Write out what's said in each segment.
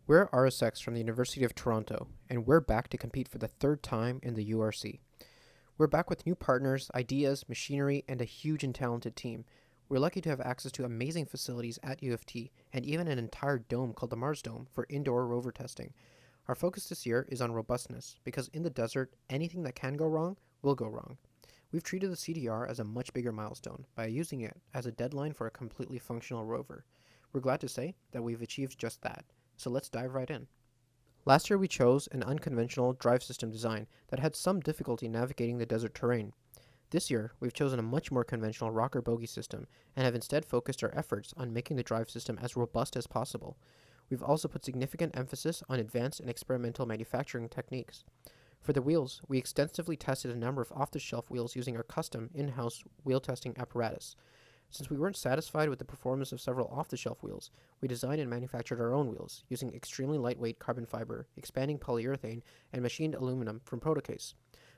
We're RSX from the University of Toronto, and we're back to compete for the third time in the URC. We're back with new partners, ideas, machinery, and a huge and talented team. We're lucky to have access to amazing facilities at U of T, and even an entire dome called the Mars Dome for indoor rover testing. Our focus this year is on robustness, because in the desert, anything that can go wrong will go wrong. We've treated the CDR as a much bigger milestone by using it as a deadline for a completely functional rover. We're glad to say that we've achieved just that. So let's dive right in. Last year we chose an unconventional drive system design that had some difficulty navigating the desert terrain. This year, we've chosen a much more conventional rocker bogie system and have instead focused our efforts on making the drive system as robust as possible. We've also put significant emphasis on advanced and experimental manufacturing techniques. For the wheels, we extensively tested a number of off-the-shelf wheels using our custom in-house wheel testing apparatus. Since we weren't satisfied with the performance of several off-the-shelf wheels, we designed and manufactured our own wheels, using extremely lightweight carbon fiber, expanding polyurethane, and machined aluminum from Protocase.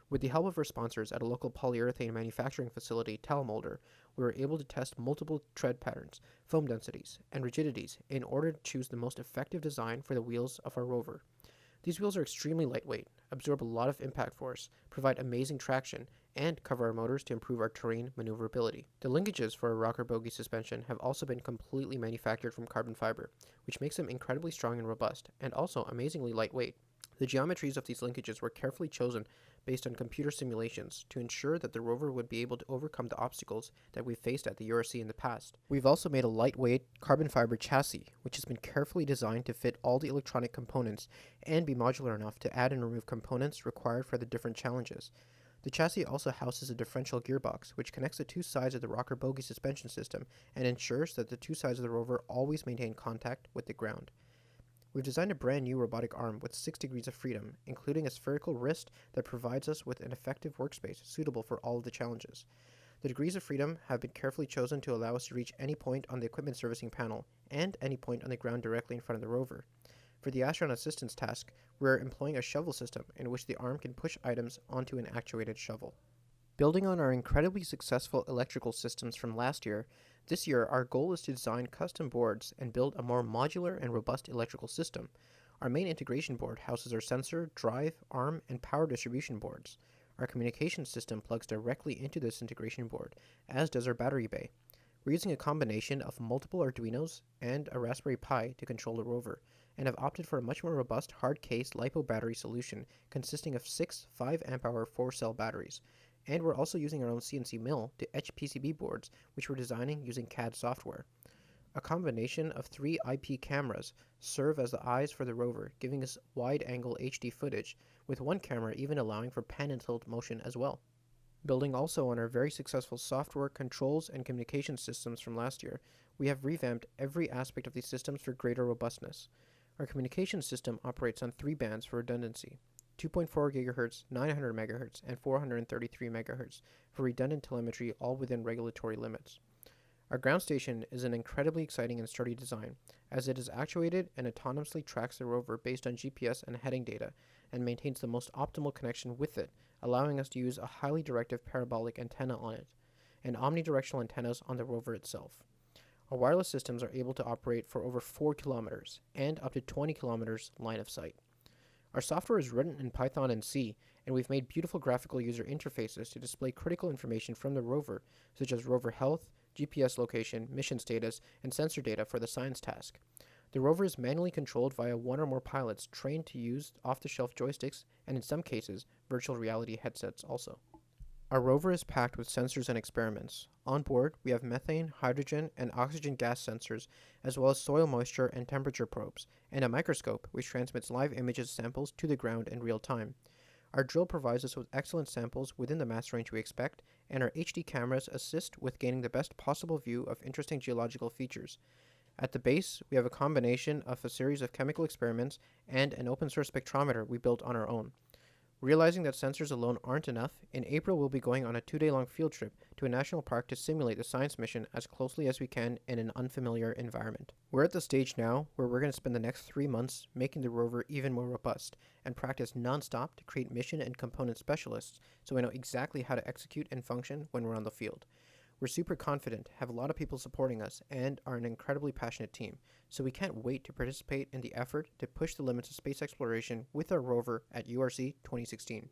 With the help of our sponsors at a local polyurethane manufacturing facility, Talamolder, we were able to test multiple tread patterns, foam densities, and rigidities in order to choose the most effective design for the wheels of our rover. These wheels are extremely lightweight, absorb a lot of impact force, provide amazing traction, and cover our motors to improve our terrain maneuverability. The linkages for our rocker bogie suspension have also been completely manufactured from carbon fiber, which makes them incredibly strong and robust, and also amazingly lightweight. The geometries of these linkages were carefully chosen based on computer simulations to ensure that the rover would be able to overcome the obstacles that we've faced at the URC in the past. We've also made a lightweight carbon fiber chassis, which has been carefully designed to fit all the electronic components and be modular enough to add and remove components required for the different challenges. The chassis also houses a differential gearbox, which connects the two sides of the rocker bogie suspension system and ensures that the two sides of the rover always maintain contact with the ground. We've designed a brand new robotic arm with 6 degrees of freedom, including a spherical wrist that provides us with an effective workspace suitable for all of the challenges. The degrees of freedom have been carefully chosen to allow us to reach any point on the equipment servicing panel and any point on the ground directly in front of the rover. For the astronaut assistance task, we're employing a shovel system in which the arm can push items onto an actuated shovel. Building on our incredibly successful electrical systems from last year, this year our goal is to design custom boards and build a more modular and robust electrical system. Our main integration board houses our sensor, drive, arm, and power distribution boards. Our communication system plugs directly into this integration board, as does our battery bay. We're using a combination of multiple Arduinos and a Raspberry Pi to control the rover, and have opted for a much more robust hard-case LiPo battery solution consisting of 6 5-amp-hour 4-cell batteries. And we're also using our own CNC mill to etch PCB boards, which we're designing using CAD software. A combination of 3 IP cameras serve as the eyes for the rover, giving us wide-angle HD footage, with one camera even allowing for pan and tilt motion as well. Building also on our very successful software, controls, and communication systems from last year, we have revamped every aspect of these systems for greater robustness. Our communication system operates on 3 bands for redundancy: 2.4 GHz, 900 MHz, and 433 MHz for redundant telemetry, all within regulatory limits. Our ground station is an incredibly exciting and sturdy design, as it is actuated and autonomously tracks the rover based on GPS and heading data, and maintains the most optimal connection with it, allowing us to use a highly directive parabolic antenna on it, and omnidirectional antennas on the rover itself. Our wireless systems are able to operate for over 4 kilometers and up to 20 kilometers line of sight. Our software is written in Python and C, and we've made beautiful graphical user interfaces to display critical information from the rover, such as rover health, GPS location, mission status, and sensor data for the science task. The rover is manually controlled via 1 or more pilots trained to use off-the-shelf joysticks and, in some cases, virtual reality headsets also. Our rover is packed with sensors and experiments. On board, we have methane, hydrogen, and oxygen gas sensors, as well as soil moisture and temperature probes, and a microscope which transmits live images samples to the ground in real time. Our drill provides us with excellent samples within the mass range we expect, and our HD cameras assist with gaining the best possible view of interesting geological features. At the base, we have a combination of a series of chemical experiments and an open-source spectrometer we built on our own. Realizing that sensors alone aren't enough, in April we'll be going on a 2-day-long field trip to a national park to simulate the science mission as closely as we can in an unfamiliar environment. We're at the stage now where we're going to spend the next 3 months making the rover even more robust and practice non-stop to create mission and component specialists so we know exactly how to execute and function when we're on the field. We're super confident, have a lot of people supporting us, and are an incredibly passionate team, so we can't wait to participate in the effort to push the limits of space exploration with our rover at URC 2016.